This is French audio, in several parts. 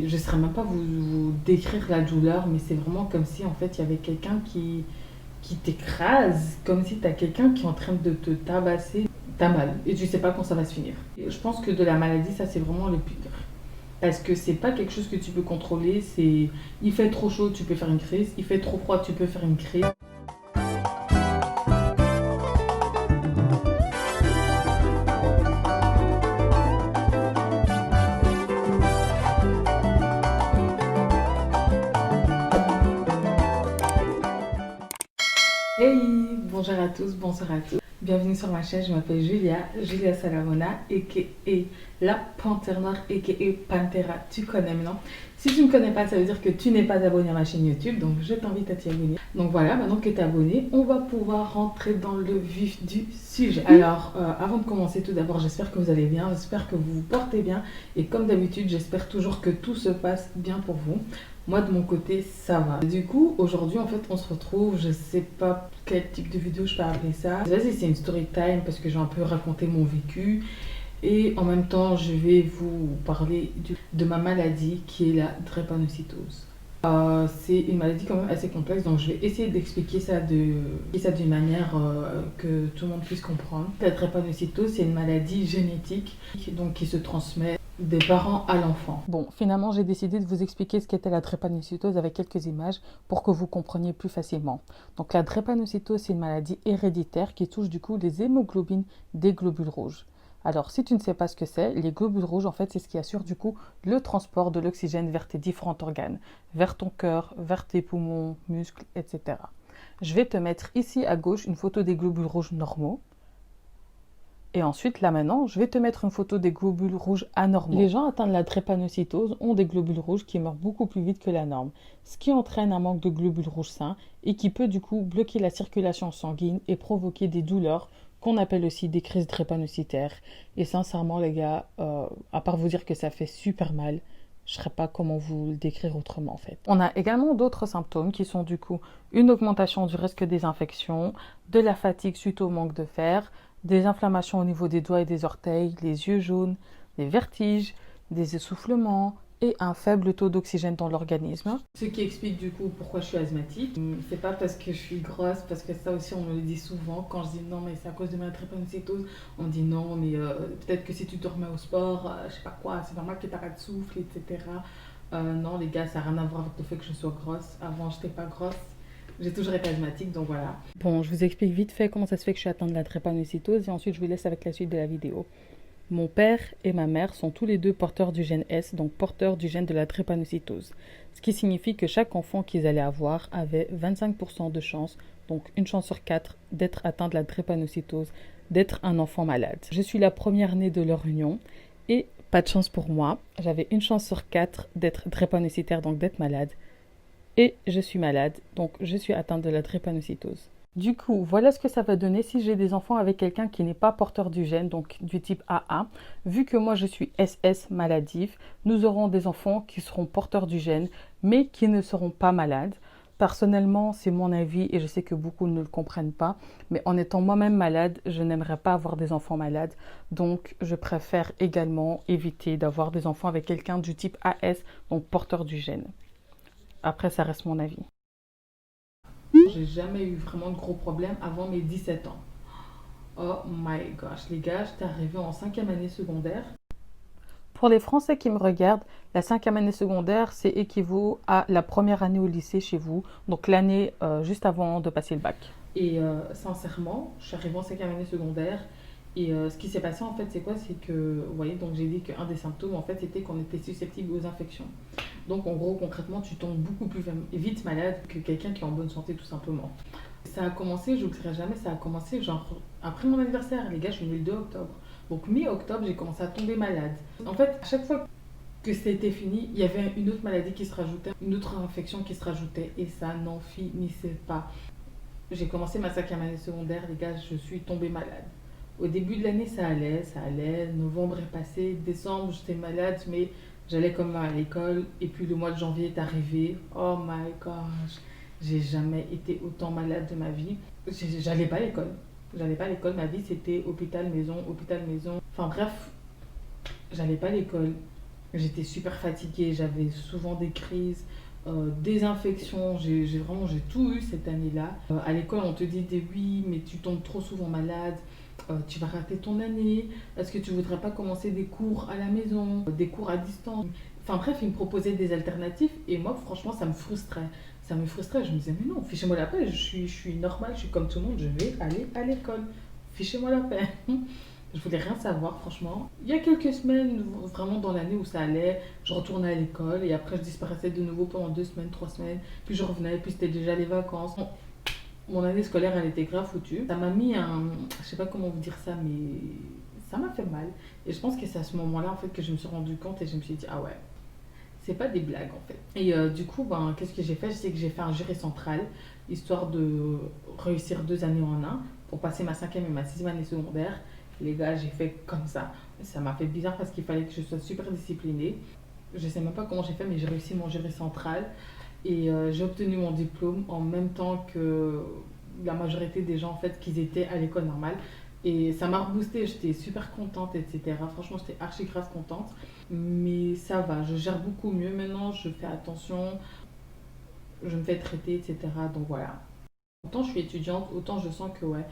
Je ne saurais même pas vous décrire la douleur, mais c'est vraiment comme si en fait il y avait quelqu'un qui t'écrase, comme si tu as quelqu'un qui est en train de te tabasser. T'as mal et tu sais pas quand ça va se finir. Et je pense que de la maladie, ça c'est vraiment le pire. Parce que c'est pas quelque chose que tu peux contrôler. C'est il fait trop chaud, tu peux faire une crise. Il fait trop froid, tu peux faire une crise. Hey, bonjour à tous, bonsoir à tous. Bienvenue sur ma chaîne, je m'appelle Julia Salamona, a.k.a. la Panthère Noire, a.k.a. Pantera, tu connais maintenant. Si tu ne me connais pas, ça veut dire que tu n'es pas abonné à ma chaîne YouTube, donc je t'invite à t'y abonner. Donc voilà, maintenant que tu es abonné, on va pouvoir rentrer dans le vif du sujet. Alors, avant de commencer, tout d'abord, j'espère que vous allez bien, j'espère que vous vous portez bien, et comme d'habitude, j'espère toujours que tout se passe bien pour vous. Moi, de mon côté, ça va. Du coup, aujourd'hui, en fait, on se retrouve. Je sais pas quel type de vidéo je peux appeler ça. Vas-y, c'est une story time parce que j'ai un peu raconté mon vécu. Et en même temps, je vais vous parler de ma maladie qui est la drépanocytose. C'est une maladie quand même assez complexe, donc je vais essayer d'expliquer ça d'une manière que tout le monde puisse comprendre. La drépanocytose, c'est une maladie génétique donc, qui se transmet des parents à l'enfant. Bon, finalement, j'ai décidé de vous expliquer ce qu'était la drépanocytose avec quelques images pour que vous compreniez plus facilement. Donc la drépanocytose, c'est une maladie héréditaire qui touche du coup les hémoglobines des globules rouges. Alors, si tu ne sais pas ce que c'est, les globules rouges, en fait, c'est ce qui assure du coup le transport de l'oxygène vers tes différents organes, vers ton cœur, vers tes poumons, muscles, etc. Je vais te mettre ici à gauche une photo des globules rouges normaux. Et ensuite, là maintenant, je vais te mettre une photo des globules rouges anormaux. Les gens atteints de la drépanocytose ont des globules rouges qui meurent beaucoup plus vite que la norme, ce qui entraîne un manque de globules rouges sains et qui peut du coup bloquer la circulation sanguine et provoquer des douleurs qu'on appelle aussi des crises drépanocytaires. Et sincèrement, les gars, à part vous dire que ça fait super mal, je ne saurais pas comment vous le décrire autrement en fait. On a également d'autres symptômes qui sont du coup une augmentation du risque des infections, de la fatigue suite au manque de fer, des inflammations au niveau des doigts et des orteils, les yeux jaunes, des vertiges, des essoufflements et un faible taux d'oxygène dans l'organisme. Ce qui explique du coup pourquoi je suis asthmatique. C'est pas parce que je suis grosse, parce que ça aussi on me le dit souvent. Quand je dis non mais c'est à cause de ma drépanocytose, on dit non mais peut-être que si tu te remets au sport, je sais pas quoi, c'est normal que tu arrêtes de souffle, etc. Non les gars, ça n'a rien à voir avec le fait que je sois grosse. Avant j'étais pas grosse. J'ai toujours été asthmatique, donc voilà. Bon, je vous explique vite fait comment ça se fait que je suis atteinte de la drépanocytose et ensuite je vous laisse avec la suite de la vidéo. Mon père et ma mère sont tous les deux porteurs du gène S, donc porteurs du gène de la drépanocytose. Ce qui signifie que chaque enfant qu'ils allaient avoir avait 25% de chance, donc une chance sur 4, d'être atteint de la drépanocytose, d'être un enfant malade. Je suis la première née de leur union et pas de chance pour moi. J'avais une chance sur 4 d'être drépanocytaire, donc d'être malade. Et je suis malade, donc je suis atteinte de la drépanocytose. Du coup, voilà ce que ça va donner si j'ai des enfants avec quelqu'un qui n'est pas porteur du gène, donc du type AA. Vu que moi je suis SS maladif, nous aurons des enfants qui seront porteurs du gène, mais qui ne seront pas malades. Personnellement, c'est mon avis et je sais que beaucoup ne le comprennent pas, mais en étant moi-même malade, je n'aimerais pas avoir des enfants malades. Donc, je préfère également éviter d'avoir des enfants avec quelqu'un du type AS, donc porteur du gène. Après, ça reste mon avis. J'ai jamais eu vraiment de gros problèmes avant mes 17 ans. Oh my gosh, les gars, j'étais arrivée en 5e année secondaire. Pour les Français qui me regardent, la 5e année secondaire, c'est équivaut à la première année au lycée chez vous, donc l'année juste avant de passer le bac. Et sincèrement, je suis arrivée en 5e année secondaire. Et ce qui s'est passé en fait, c'est quoi? C'est que, vous voyez, donc j'ai dit qu'un des symptômes en fait, c'était qu'on était susceptible aux infections. Donc en gros, concrètement, tu tombes beaucoup plus vite malade que quelqu'un qui est en bonne santé tout simplement. Ça a commencé, je ne l'oublierai jamais, ça a commencé genre après mon anniversaire. Les gars, je suis née le 2 octobre. Donc mi-octobre, j'ai commencé à tomber malade. En fait, à chaque fois que c'était fini, il y avait une autre maladie qui se rajoutait, une autre infection qui se rajoutait et ça n'en finissait pas. J'ai commencé ma 5e année secondaire, les gars, je suis tombée malade. Au début de l'année, ça allait. Novembre est passé, décembre, j'étais malade, mais j'allais quand même à l'école. Et puis le mois de janvier est arrivé. Oh my gosh, j'ai jamais été autant malade de ma vie. J'allais pas à l'école. J'allais pas à l'école, ma vie c'était hôpital, maison, hôpital, maison. Enfin bref, j'allais pas à l'école. J'étais super fatiguée, j'avais souvent des crises, des infections, j'ai tout eu cette année-là. À l'école, on te dit des oui, mais tu tombes trop souvent malade, tu vas rater ton année, est-ce que tu voudrais pas commencer des cours à la maison, des cours à distance? Enfin bref, ils me proposaient des alternatives et moi, franchement, ça me frustrait. Ça me frustrait, je me disais, mais non, fichez-moi la paix, je suis normale, je suis comme tout le monde, je vais aller à l'école. Fichez-moi la paix. Je voulais rien savoir, franchement. Il y a quelques semaines, vraiment dans l'année où ça allait, je retournais à l'école et après je disparaissais de nouveau pendant 2 semaines, 3 semaines. Puis je revenais, puis c'était déjà les vacances. Bon, mon année scolaire, elle était grave foutue. Ça m'a mis un. Je sais pas comment vous dire ça, mais ça m'a fait mal. Et je pense que c'est à ce moment-là, en fait, que je me suis rendu compte et je me suis dit, ah ouais, c'est pas des blagues, en fait. Et du coup, ben, qu'est-ce que j'ai fait? Je sais que j'ai fait un jury central, histoire de réussir 2 années en un, pour passer ma cinquième et ma sixième année secondaire. Les gars, j'ai fait comme ça. Ça m'a fait bizarre parce qu'il fallait que je sois super disciplinée. Je sais même pas comment j'ai fait, mais j'ai réussi mon jury central et j'ai obtenu mon diplôme en même temps que la majorité des gens en fait qui étaient à l'école normale. Et ça m'a reboosté, j'étais super contente, etc. Franchement, j'étais archi grave contente. Mais ça va, je gère beaucoup mieux maintenant, je fais attention, je me fais traiter, etc. Donc voilà. Autant je suis étudiante, autant je sens que ouais,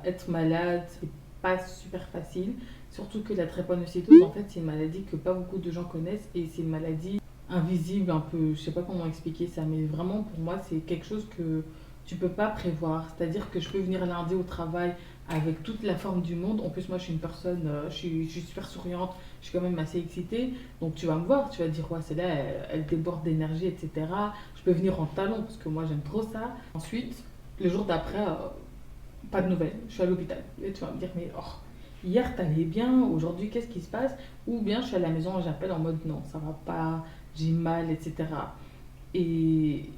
être malade, c'est pas super facile. Surtout que la drépanocytose, en fait, c'est une maladie que pas beaucoup de gens connaissent et c'est une maladie invisible un peu. Je sais pas comment expliquer ça, mais vraiment pour moi, c'est quelque chose que tu peux pas prévoir. C'est-à-dire que je peux venir lundi au travail avec toute la forme du monde. En plus, moi, je suis une personne, je suis super souriante, je suis quand même assez excitée. Donc, tu vas me voir, tu vas dire, ouais, celle-là, elle déborde d'énergie, etc. Je peux venir en talons parce que moi, j'aime trop ça. Ensuite, le jour d'après, pas de nouvelles, je suis à l'hôpital. Et tu vas me dire, mais oh, hier t'allais bien, aujourd'hui qu'est-ce qui se passe? Ou bien je suis à la maison et j'appelle en mode non, ça va pas, j'ai mal, etc. Et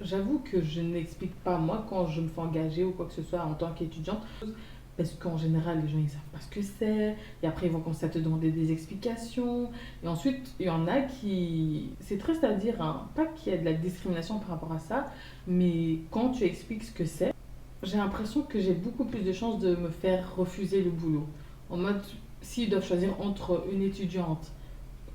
j'avoue que je n'explique pas moi quand je me fais engager ou quoi que ce soit en tant qu'étudiante. Parce qu'en général, les gens ils savent pas ce que c'est. Et après, ils vont commencer à te demander des explications. Et ensuite, il y en a qui. C'est triste à dire, hein, pas qu'il y a de la discrimination par rapport à ça, mais quand tu expliques ce que c'est, j'ai l'impression que j'ai beaucoup plus de chances de me faire refuser le boulot. En mode, s'ils doivent choisir entre une étudiante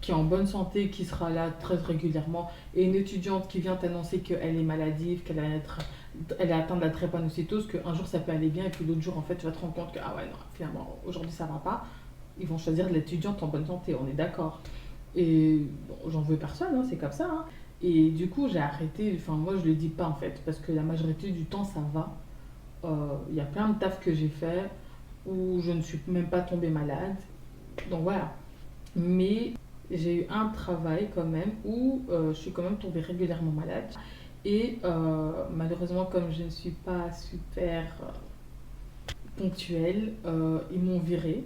qui est en bonne santé, qui sera là très régulièrement, et une étudiante qui vient t'annoncer qu'elle est maladive, elle est atteinte de la drépanocytose, qu'un jour ça peut aller bien, et puis l'autre jour, en fait, tu vas te rendre compte que, ah ouais, non, finalement, aujourd'hui ça va pas, ils vont choisir l'étudiante en bonne santé, on est d'accord. Et bon, j'en veux personne, hein, c'est comme ça. Hein. Et du coup, j'ai arrêté, enfin, moi je le dis pas en fait, parce que la majorité du temps ça va. Il y a plein de tafs que j'ai fait où je ne suis même pas tombée malade. Donc voilà. Mais j'ai eu un travail quand même où je suis quand même tombée régulièrement malade. Et malheureusement, comme je ne suis pas super ponctuelle, ils m'ont virée.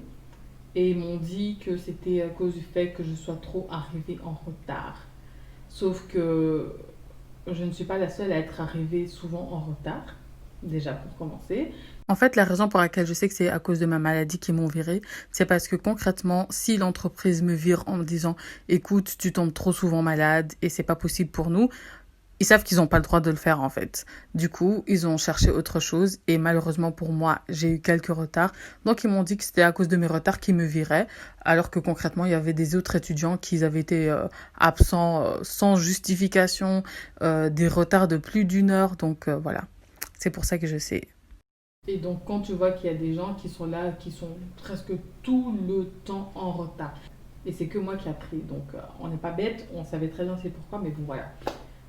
Et ils m'ont dit que c'était à cause du fait que je sois trop arrivée en retard. Sauf que je ne suis pas la seule à être arrivée souvent en retard, déjà pour commencer. En fait, la raison pour laquelle je sais que c'est à cause de ma maladie qu'ils m'ont virée, c'est parce que concrètement, si l'entreprise me vire en me disant écoute, tu tombes trop souvent malade et c'est pas possible pour nous, ils savent qu'ils n'ont pas le droit de le faire en fait. Du coup, ils ont cherché autre chose et malheureusement pour moi, j'ai eu quelques retards. Donc ils m'ont dit que c'était à cause de mes retards qu'ils me viraient, alors que concrètement, il y avait des autres étudiants qui avaient été absents sans justification, des retards de plus d'1 heure. Donc voilà, c'est pour ça que je sais. Et donc, quand tu vois qu'il y a des gens qui sont là, qui sont presque tout le temps en retard, et c'est que moi qui ai appris, donc on n'est pas bête, on savait très bien c'est pourquoi, mais bon voilà.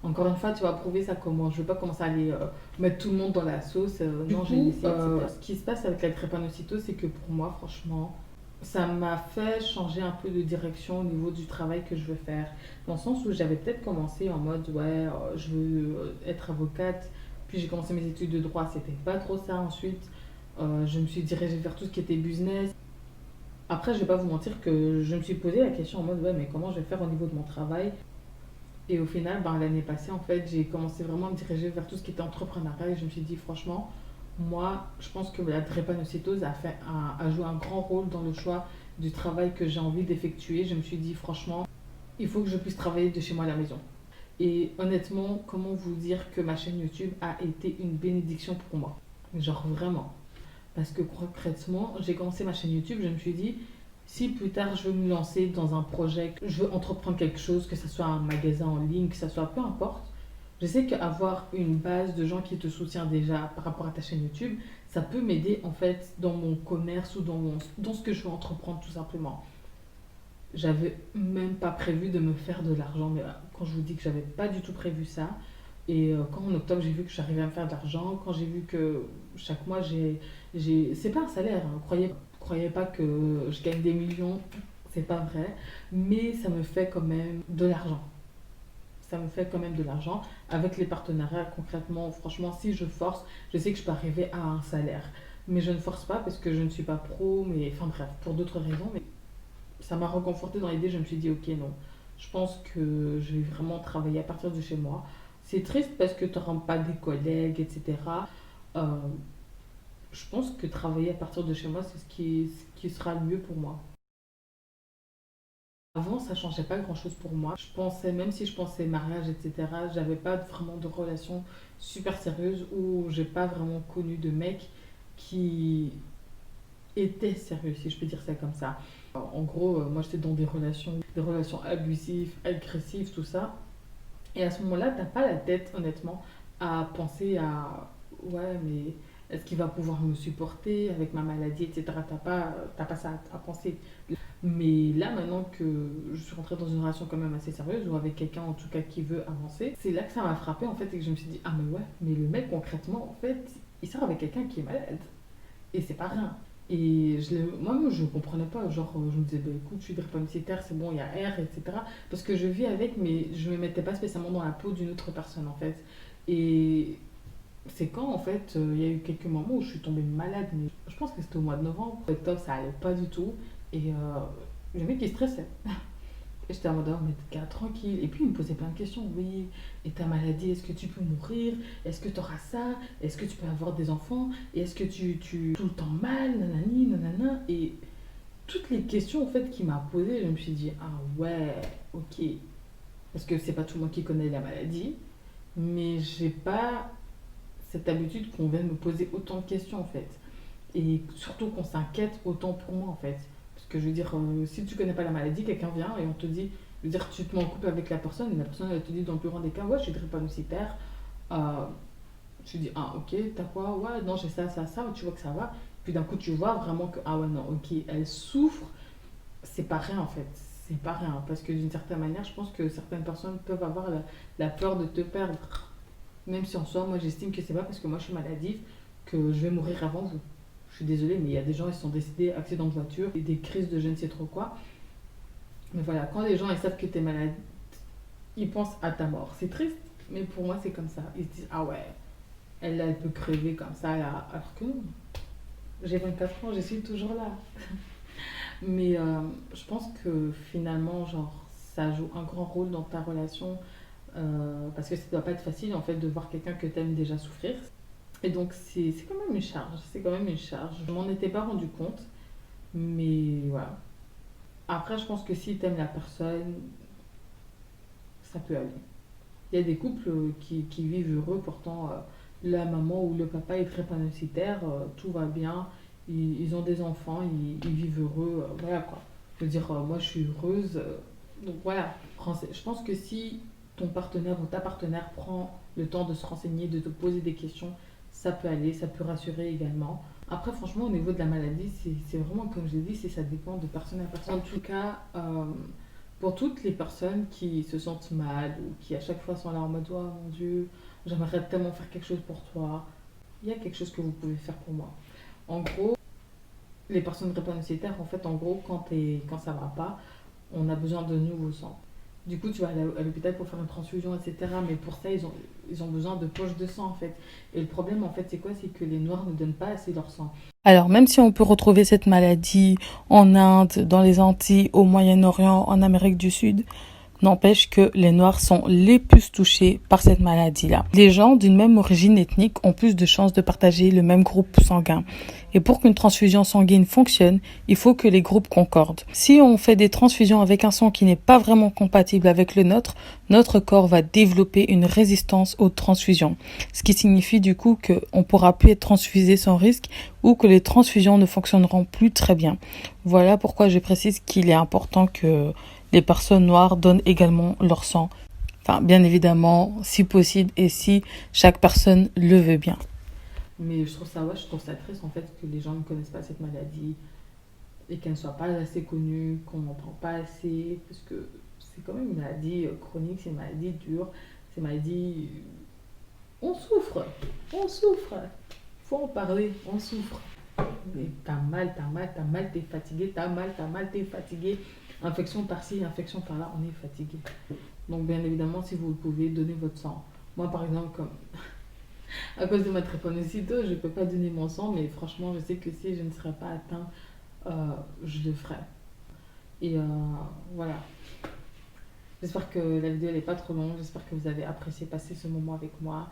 Encore une fois, tu vas prouver ça comment. Je ne veux pas commencer à aller mettre tout le monde dans la sauce. Non, j'ai essayé, etc. Ce qui se passe avec la drépanocytose, c'est que pour moi, franchement, ça m'a fait changer un peu de direction au niveau du travail que je veux faire. Dans le sens où j'avais peut-être commencé en mode, ouais, je veux être avocate. Puis j'ai commencé mes études de droit, c'était pas trop ça ensuite. Je me suis dirigée vers tout ce qui était business. Après, je vais pas vous mentir que je me suis posé la question en mode, ouais, mais comment je vais faire au niveau de mon travail? Et au final, ben, l'année passée, en fait, j'ai commencé vraiment à me diriger vers tout ce qui était entrepreneuriat et je me suis dit, franchement, moi, je pense que la drépanocytose a joué un grand rôle dans le choix du travail que j'ai envie d'effectuer. Je me suis dit, franchement, il faut que je puisse travailler de chez moi à la maison. Et honnêtement, comment vous dire que ma chaîne YouTube a été une bénédiction pour moi? Genre vraiment. Parce que concrètement, j'ai commencé ma chaîne YouTube, je me suis dit, Si plus tard je veux me lancer dans un projet, je veux entreprendre quelque chose, que ce soit un magasin en ligne, que ce soit peu importe, je sais qu'avoir une base de gens qui te soutiennent déjà par rapport à ta chaîne YouTube, ça peut m'aider en fait dans mon commerce ou dans ce que je veux entreprendre tout simplement. J'avais même pas prévu de me faire de l'argent, mais quand je vous dis que j'avais pas du tout prévu ça, et quand en octobre j'ai vu que j'arrivais à me faire de l'argent, quand j'ai vu que chaque mois c'est pas un salaire, hein, croyez pas que je gagne des millions, c'est pas vrai, mais ça me fait quand même de l'argent. Ça me fait quand même de l'argent avec les partenariats concrètement. Franchement, si je force, je sais que je peux arriver à un salaire. Mais je ne force pas parce que je ne suis pas pro, mais enfin bref, pour d'autres raisons. Mais ça m'a reconforté dans l'idée, je me suis dit, ok, non, je pense que je vais vraiment travailler à partir de chez moi. C'est triste parce que tu n'auras pas des collègues, etc. Euh, je pense que travailler à partir de chez moi, c'est ce qui sera le mieux pour moi. Avant, ça changeait pas grand-chose pour moi. Je pensais, même si je pensais mariage, etc., j'avais pas vraiment de relation super sérieuse ou j'ai pas vraiment connu de mec qui était sérieux, si je peux dire ça comme ça. En gros, moi j'étais dans des relations abusives, agressives, tout ça. Et à ce moment-là, t'as pas la tête, honnêtement, à penser à ouais, mais est-ce qu'il va pouvoir me supporter avec ma maladie, etc. T'as pas ça à penser. Mais là, maintenant que je suis rentrée dans une relation quand même assez sérieuse, ou avec quelqu'un en tout cas qui veut avancer, c'est là que ça m'a frappé en fait et que je me suis dit, ah mais ouais, mais le mec concrètement, en fait, il sort avec quelqu'un qui est malade. Et c'est pas rien. Et moi-même, je comprenais pas. Genre, je me disais, bah, écoute, je suis drépanocytaire, c'est bon, il y a R, etc. Parce que je vis avec, mais je me mettais pas spécialement dans la peau d'une autre personne, en fait. Et c'est quand, en fait, il y a eu quelques moments où je suis tombée malade, mais je pense que c'était au mois de novembre. Octobre, ça allait pas du tout. Et le mec, il stressait. Et j'étais en mode, oh, mais gars, tranquille. Et puis, il me posait plein de questions. Oui, et ta maladie, est-ce que tu peux mourir? Est-ce que tu auras ça? Est-ce que tu peux avoir des enfants? Et est-ce que tu tout le temps mal? Nanani, nanana. Et toutes les questions, en fait, qu'il m'a posées, je me suis dit, ah ouais, ok. Parce que c'est pas tout le monde qui connaît la maladie. Mais j'ai pas cette habitude qu'on vienne me poser autant de questions, en fait. Et surtout qu'on s'inquiète autant pour moi, en fait. Parce que je veux dire, si tu connais pas la maladie, quelqu'un vient et on te dit, je veux dire, tu te mets en couple avec la personne et la personne elle te dit dans le plus grand des cas, ouais, je suis drépanocytaire. Euh, Tu dis, ah ok, t'as quoi? Ouais, non, j'ai ça, ça, ça, tu vois que ça va. Puis d'un coup, tu vois vraiment que, ah ouais, non, ok, elle souffre. C'est pas rien en fait. C'est pas rien. Parce que d'une certaine manière, je pense que certaines personnes peuvent avoir la peur de te perdre. Même si en soi, moi j'estime que c'est pas parce que moi je suis maladive que je vais mourir avant vous. Je suis désolée, mais il y a des gens, ils sont décédés, accident de voiture, et des crises de je ne sais trop quoi. Mais voilà, quand les gens ils savent que tu es malade, ils pensent à ta mort. C'est triste, mais pour moi c'est comme ça. Ils se disent, ah ouais, elle peut crever comme ça, là. Alors que non, j'ai 24 ans, je suis toujours là. Mais je pense que finalement, genre, ça joue un grand rôle dans ta relation parce que ça doit pas être facile en fait de voir quelqu'un que tu aimes déjà souffrir. Et donc c'est quand même une charge, c'est quand même une charge. Je m'en étais pas rendu compte, mais voilà. Après, je pense que si tu aimes la personne, ça peut aller. Il y a des couples qui vivent heureux, pourtant la maman ou le papa est très panocitaire, tout va bien, ils ont des enfants, ils vivent heureux, voilà quoi. Je veux dire, moi je suis heureuse, donc voilà. Je pense que si ton partenaire ou ta partenaire prend le temps de se renseigner, de te poser des questions, ça peut aller, ça peut rassurer également. Après, franchement, au niveau de la maladie, c'est vraiment, comme je l'ai dit, ça dépend de personne à personne. En tout cas, pour toutes les personnes qui se sentent mal ou qui à chaque fois sont là en mode, oh mon Dieu, j'aimerais tellement faire quelque chose pour toi, il y a quelque chose que vous pouvez faire pour moi. En gros, les personnes drépanocytaires, en fait, en gros, quand ça va pas, on a besoin de nouveau sang. Du coup, tu vas aller à l'hôpital pour faire une transfusion, etc. Mais pour ça, ils ont besoin de poches de sang, en fait. Et le problème, en fait, c'est quoi? C'est que les Noirs ne donnent pas assez leur sang. Alors, même si on peut retrouver cette maladie en Inde, dans les Antilles, au Moyen-Orient, en Amérique du Sud, N'empêche que les Noirs sont les plus touchés par cette maladie-là. Les gens d'une même origine ethnique ont plus de chances de partager le même groupe sanguin. Et pour qu'une transfusion sanguine fonctionne, il faut que les groupes concordent. Si on fait des transfusions avec un sang qui n'est pas vraiment compatible avec le nôtre, notre corps va développer une résistance aux transfusions. Ce qui signifie du coup qu'on ne pourra plus être transfusé sans risque ou que les transfusions ne fonctionneront plus très bien. Voilà pourquoi je précise qu'il est important que les personnes noires donnent également leur sang. Enfin, bien évidemment, si possible et si chaque personne le veut bien. Mais je trouve ça triste en fait que les gens ne connaissent pas cette maladie et qu'elle ne soit pas assez connue, qu'on n'en parle pas assez, parce que c'est quand même une maladie chronique, c'est une maladie dure, c'est une maladie... On souffre, faut en parler, on souffre. Et t'as mal, t'es fatigué, t'as mal, t'es fatigué. Infection par-ci, infection par-là, on est fatigué. Donc bien évidemment, si vous le pouvez, donnez votre sang. Moi par exemple, comme à cause de ma drépanocytose, je ne peux pas donner mon sang, mais franchement, je sais que si je ne serais pas atteint, je le ferai. Et voilà. J'espère que la vidéo n'est pas trop longue. J'espère que vous avez apprécié passer ce moment avec moi.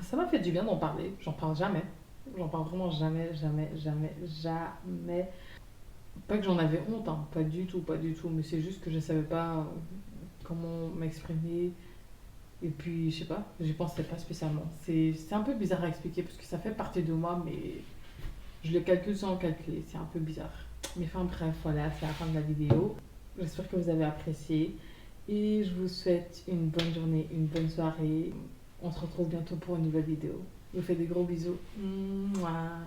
Ça m'a fait du bien d'en parler. J'en parle jamais. J'en parle vraiment jamais, jamais, jamais, jamais. Pas que j'en avais honte, hein. Pas du tout, pas du tout. Mais c'est juste que je ne savais pas comment m'exprimer. Et puis, je sais pas, j'y pensais pas spécialement. C'est un peu bizarre à expliquer parce que ça fait partie de moi, mais je le calcule sans calculer. C'est un peu bizarre. Mais enfin, bref, voilà, c'est la fin de la vidéo. J'espère que vous avez apprécié. Et je vous souhaite une bonne journée, une bonne soirée. On se retrouve bientôt pour une nouvelle vidéo. Je vous fais des gros bisous. Mouah.